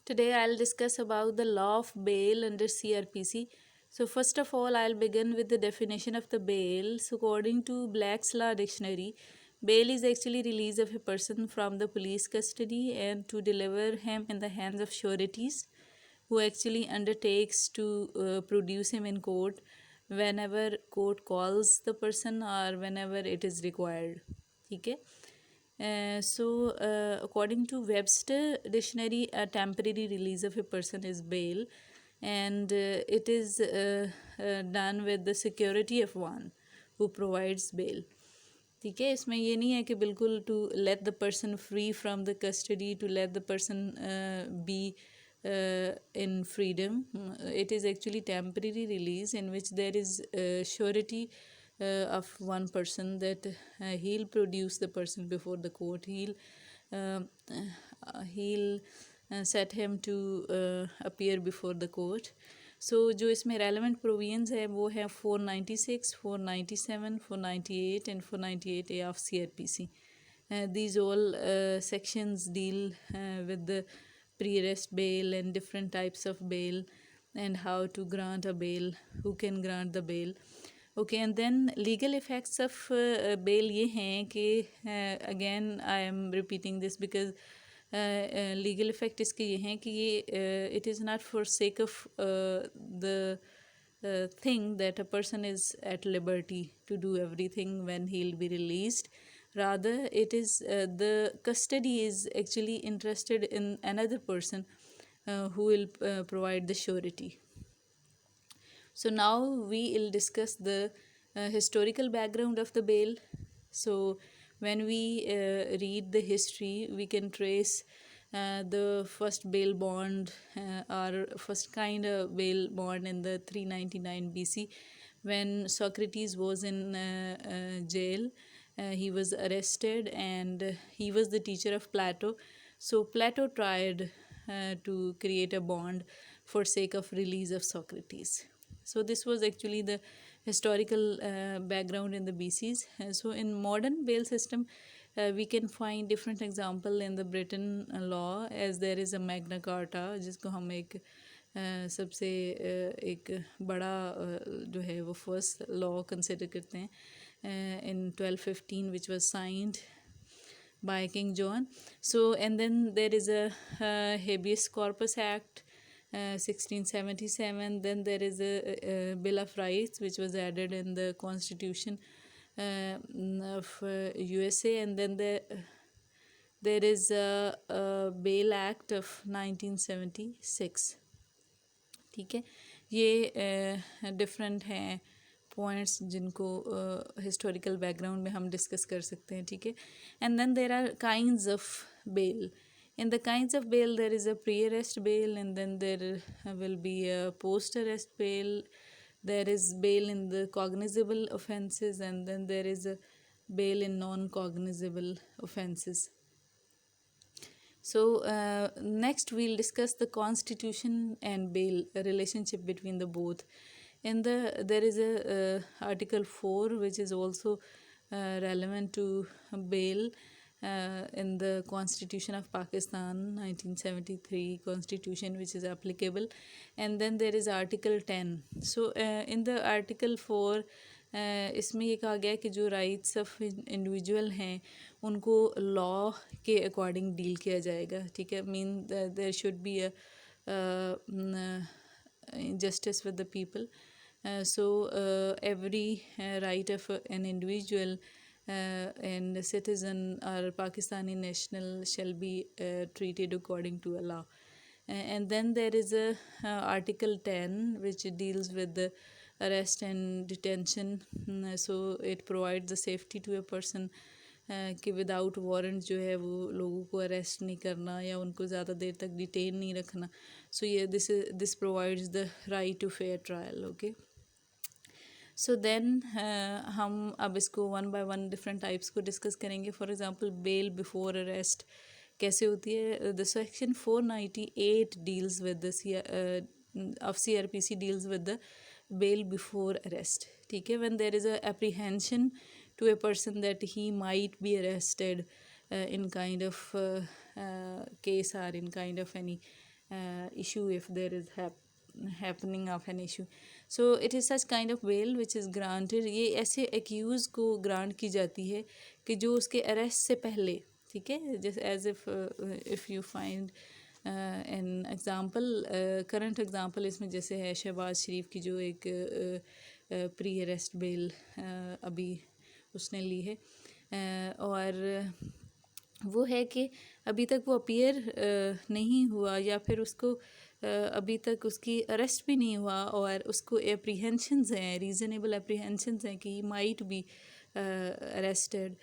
Today I'll discuss about the law of bail under CRPC. So first of all, I'll begin with the definition of the bail. So according to Black's Law Dictionary, bail is actually release of a person from the police custody and to deliver him in the hands of sureties who actually undertakes to produce him in court whenever court calls the person or whenever it is required. Okay. According to Webster Dictionary, a temporary release of a person is bail, and it is done with the security of one who provides bail. ٹھیک ہے. اس میں یہ نہیں ہے کہ بالکل to let the person free from the custody, to let the person be in freedom. It is actually temporary release in which there is surety of one person that he'll produce the person before the court. He'll set him to appear before the court. So جو اس میں relevant provisions ہیں وہ ہیں 496, 497, 498 and 498A of CRPC. These all sections deal with the pre-arrest bail and different types of bail and how to grant a bail, who can grant the bail. Okay, and then legal effects of bail یہ ہیں کہ again I am repeating this because legal effect اس کے یہ ہیں کہ یہ it is not for sake of the thing that a person is at liberty to do every thing when he will be released. rather it is the custody is actually interested in another person who will provide the surety. So now we will discuss the historical background of the bail. So when we read the history, we can trace the first bail bond or first kind of bail bond in the 399 BC when Socrates was in jail. He was arrested and he was the teacher of Plato. So Plato tried to create a bond for sake of release of Socrates. So this was actually the historical background in the BCs. So in modern bail system, we can find different example in the Britain law, as there is a Magna Carta جس کو ہم ایک سب سے ایک بڑا جو ہے وہ فرسٹ لا کنسیڈر کرتے ہیں in 1215 which was signed by King John. So and then there is a Habeas Corpus Act 1677. Then there is a Bill of Rights which was added in the Constitution of USA. And then there is a Bail Act of 1976. ٹھیک ہے. یہ different ہیں points جن کو historical back ground میں ہم discuss کر سکتے ہیں. ٹھیک ہے. And then there are kinds of bail. In the kinds of bail, there is a pre-arrest bail, and then there will be a post-arrest bail. There is bail in the cognizable offences, and then there is a bail in non-cognizable offences. So next we'll discuss the constitution and bail, a relationship between the both. There is a Article 4 which is also relevant to bail. In the Constitution of Pakistan 1973 Constitution which is applicable. And then there is Article 10. So in the Article 4 اس میں یہ کہا گیا کہ جو rights of individual ہیں ان کو لا کے according deal کیا جائے گا. ٹھیک ہے. Mean there should be a justice with the people. So every right of an individual and citizen or Pakistani national shall be treated according to a law. And then there is a Article 10 which deals with the arrest and detention. So it provides the safety to a person کہ without warrant جو ہے وہ لوگوں کو arrest نہیں کرنا یا ان کو زیادہ دیر تک ڈیٹین نہیں رکھنا. سو یہ this provides the right to fair trial. Okay. So then ہم اب اس کو one by one different types کو ڈسکس کریں گے. For example bail before arrest کیسے ہوتی ہے. The section 498 deals with of CRPC deals with the bail before arrest. ٹھیک ہے. When there is a apprehension to a person that he might be arrested in kind of case or in kind of any issue if there is happening of an issue. So it is such kind of bail which is granted. یہ ایسے accused کو grant کی جاتی ہے کہ جو اس کے arrest سے پہلے، ٹھیک ہے، جیسے as if you find an example, current example اس میں جیسے ہے شہباز شریف کی جو ایک پری اریسٹ بیل ابھی اس نے لی ہے، اور وہ ہے کہ ابھی تک وہ اپیئر نہیں ہوا، یا پھر اس کو ابھی تک اس کی اریسٹ بھی نہیں ہوا، اور اس کو اپریہینشنز ہیں، ریزنیبل اپریہینشنز ہیں کہ he might be arrested,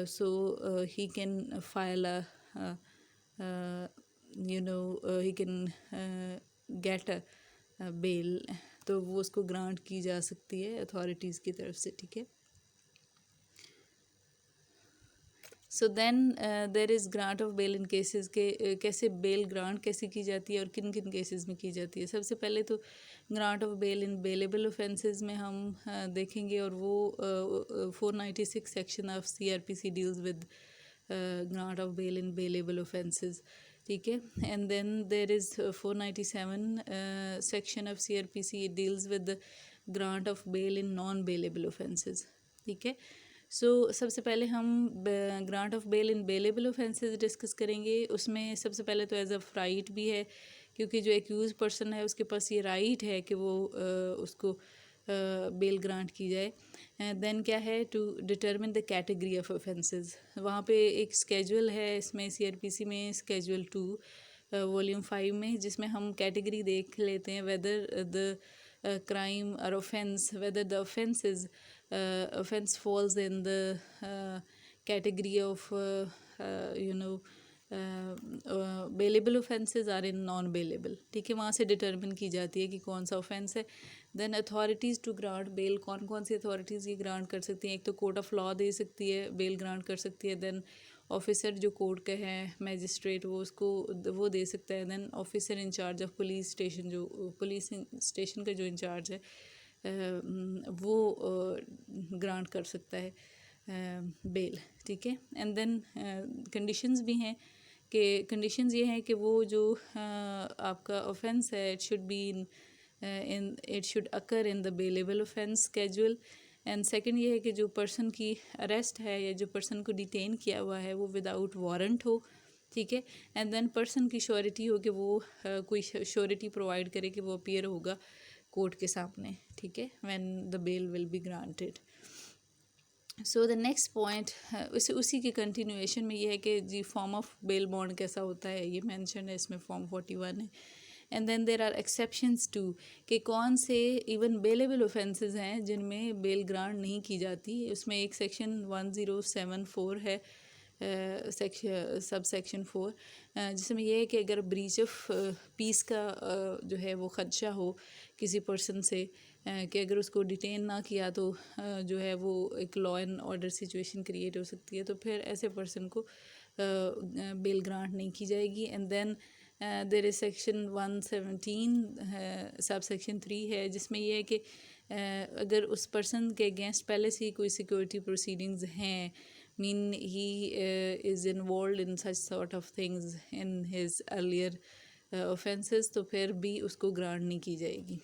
so he can file he can get a bail, تو وہ اس کو گرانٹ کی جا سکتی ہے اتھارٹیز کی طرف سے، ٹھیک ہے. So then there is grant of bail in cases کے کیسے بیل گرانٹ کیسے کی جاتی ہے اور کن کن کیسز میں کی جاتی ہے. سب سے پہلے تو grant of bail in bailable offences میں ہم دیکھیں گے، اور وہ 496 section of CRPC deals with grant of bail in bailable offences, ٹھیک ہے. And then there is 497 section of CRPC deals with grant of bail in non bailable offences, ٹھیک ہے. سو سب سے پہلے ہم grant of bail in bailable offences discuss کریں گے. اس میں سب سے پہلے تو ایز اے رائٹ بھی ہے، کیونکہ جو ایکیوز پرسن ہے اس کے پاس یہ رائٹ ہے کہ وہ اس کو بیل گرانٹ کی جائے. دین کیا ہے، to determine the category of offences. وہاں پہ ایک اسکیجول ہے اس میں CRPC میں، اسکیجول 2 والیوم 5 میں، جس میں ہم کیٹیگری دیکھ لیتے ہیں whether the crime or offense, whether the offense falls in the category of bailable offenses or in non bailable، ٹھیک ہے. وہاں سے ڈٹرمن کی جاتی ہے کہ کون سا offense ہے. دین اتھارٹیز ٹو گرانٹ بیل، کون کون سی اتھارٹیز یہ گرانٹ کر سکتی ہیں. ایک تو کورٹ آف لاء دے سکتی ہے، بیل گرانٹ کر سکتی ہے. دین آفیسر جو کورٹ کا ہے، میجسٹریٹ، وہ اس کو وہ دے سکتا ہے. Then officer in charge of police station, جو پولیس اسٹیشن کا جو انچارج ہے وہ گرانٹ کر سکتا ہے بیل، ٹھیک ہے. اینڈ دین کنڈیشنز بھی ہیں، کہ کنڈیشنز یہ ہیں کہ وہ جو آپ کا آفینس ہے it should occur in the bailable offence schedule. And second یہ ہے کہ جو پرسن کی اریسٹ ہے یا جو پرسن کو ڈیٹین کیا ہوا ہے وہ وداؤٹ وارنٹ ہو، ٹھیک ہے. اینڈ دین پرسن کی شیورٹی ہو کہ وہ کوئی شیورٹی پرووائڈ کرے کہ وہ اپیئر ہوگا کورٹ کے سامنے، ٹھیک ہے، when the bail will be granted. So the next point اسی کی کنٹینویشن میں یہ ہے کہ جی فارم آف بیل بانڈ کیسا ہوتا ہے، یہ مینشن ہے اس میں، فارم 41 ہے. And then there are exceptions to, کہ کون سے ایون بیلیبل اوفینسز ہیں جن میں بیل گرانٹ نہیں کی جاتی. اس میں ایک سیکشن 1074 ہے، سب سیکشن 4، جس میں یہ ہے کہ اگر بریچ آف پیس کا جو ہے وہ خدشہ ہو کسی پرسن سے، کہ اگر اس کو ڈیٹین نہ کیا تو جو ہے وہ ایک law and order situation create ہو سکتی ہے، تو پھر ایسے پرسن کو بیل گرانٹ نہیں کی جائے گی. And then there is section 117 sub section 3 ہے، جس میں یہ ہے کہ اگر اس پرسن کے اگینسٹ پہلے سے ہی کوئی سیکورٹی پروسیڈنگز ہیں، mean he is involved in such sort of things in his earlier offences, تو پھر بھی اس کو گرانٹ نہیں کی جائے گی.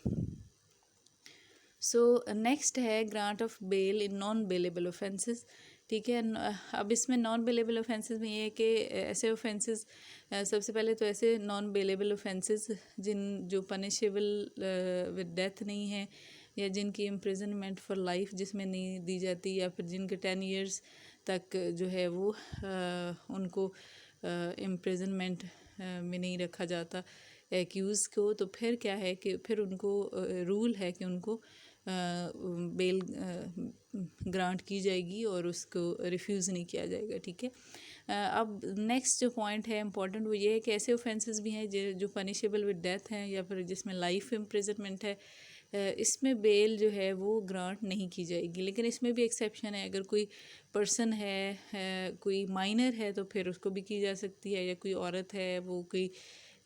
سو نیکسٹ ہے grant of bail in non bailable offences, ٹھیک ہے. اب اس میں نان بیلیبل اوفینسز میں یہ ہے کہ ایسے اوفینسز، سب سے پہلے تو ایسے نان بیلیبل اوفینسز جو پنشیبل ود ڈیتھ نہیں ہیں، یا جن کی امپریزنمنٹ فار لائف جس میں نہیں دی جاتی، یا پھر جن کے 10 ایئرس تک جو ہے وہ ان کو امپریزنمنٹ میں نہیں رکھا جاتا ایکیوز کو، تو پھر کیا ہے کہ پھر ان کو رول ہے کہ ان کو بیل گرانٹ کی جائے گی اور اس کو ریفیوز نہیں کیا جائے گا، ٹھیک ہے. اب نیکسٹ جو پوائنٹ ہے امپورٹنٹ، وہ یہ ہے کہ ایسے اوفینسز بھی ہیں جو پنشیبل ود ڈیتھ ہیں، یا پھر جس میں لائف امپریزنمنٹ ہے، اس میں بیل جو ہے وہ گرانٹ نہیں کی جائے گی. لیکن اس میں بھی ایکسیپشن ہے، اگر کوئی پرسن ہے کوئی مائنر ہے تو پھر اس کو بھی کی جا سکتی ہے، یا کوئی عورت ہے وہ کوئی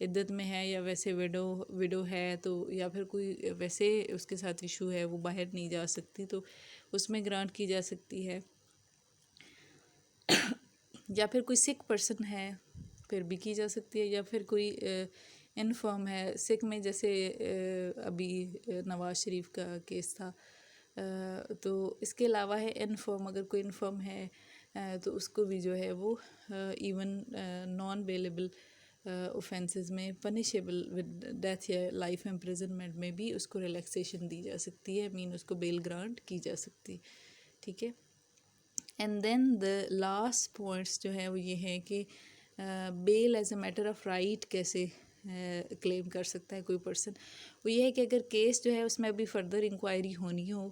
عدت میں ہے، یا ویسے ویڈو ہے تو، یا پھر کوئی ویسے اس کے ساتھ ایشو ہے وہ باہر نہیں جا سکتی، تو اس میں گرانٹ کی جا سکتی ہے. یا پھر کوئی سک پرسن ہے پھر بھی کی جا سکتی ہے، یا پھر کوئی انفرم ہے. سکھ میں جیسے ابھی نواز شریف کا کیس تھا, تو اس کے علاوہ ہے انفرم. اگر کوئی انفرم ہے تو اس کو بھی جو ہے وہ ایون نان بیلیبل اوفینسز میں پنشیبل ود ڈیتھ یا لائف امپریزنمنٹ میں بھی اس کو ریلیکسیشن دی جا سکتی ہے, مین اس کو بیل گرانٹ کی جا سکتی, ٹھیک ہے. And then the last points جو ہے وہ یہ ہے کہ bail as a matter of right کیسے کلیم کر سکتا ہے کوئی پرسن. وہ یہ ہے کہ اگر کیس جو ہے اس میں ابھی فردر انکوائری ہونی ہو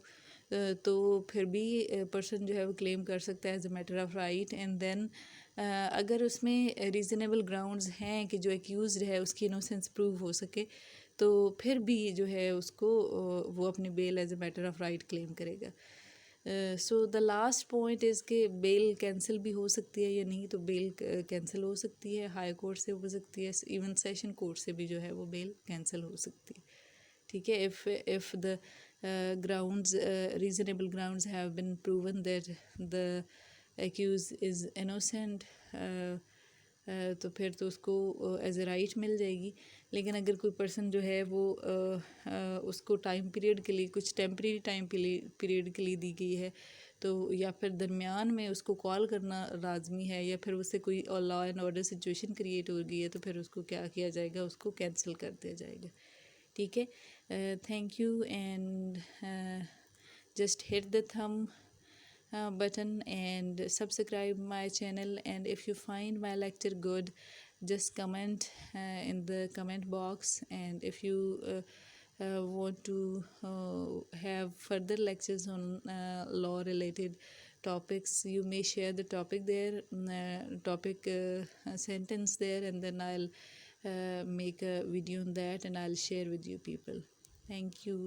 تو پھر بھی پرسن جو ہے وہ کلیم کر سکتا ہے as a matter of right. And then اگر اس میں ریزنیبل گراؤنڈز ہیں کہ جو ایکیوزڈ ہے اس کی انوسینس پروو ہو سکے تو پھر بھی جو ہے اس کو وہ اپنی bail as a matter of right claim کرے گا. سو دا لاسٹ پوائنٹ از کہ بیل کینسل بھی ہو سکتی ہے یا نہیں. تو بیل کینسل ہو سکتی ہے, ہائی کورٹ سے ہو سکتی ہے, ایون سیشن کورٹ سے بھی جو ہے وہ بیل کینسل ہو سکتی ہے, ٹھیک ہے. if the grounds reasonable grounds have been proven that the accused is innocent, تو پھر تو اس کو ایز اے رائٹ مل جائے گی. لیکن اگر کوئی پرسن جو ہے وہ اس کو ٹائم پیریڈ کے لیے کچھ ٹیمپریری ٹائم پیریڈ کے لیے دی گئی ہے تو یا پھر درمیان میں اس کو کال کرنا لازمی ہے یا پھر اس سے کوئی law and order situation create ہو گئی ہے تو پھر اس کو کیا کیا جائے گا, اس کو کینسل کر دیا جائے گا, ٹھیک ہے. Thank you and just hit the thumb button and subscribe my channel. And if you find my lecture good, just comment in the comment box. And if you want to have further lectures on law related topics, you may share the topic there, topic sentence there, and then I'll make a video on that and I'll share with you people. Thank you.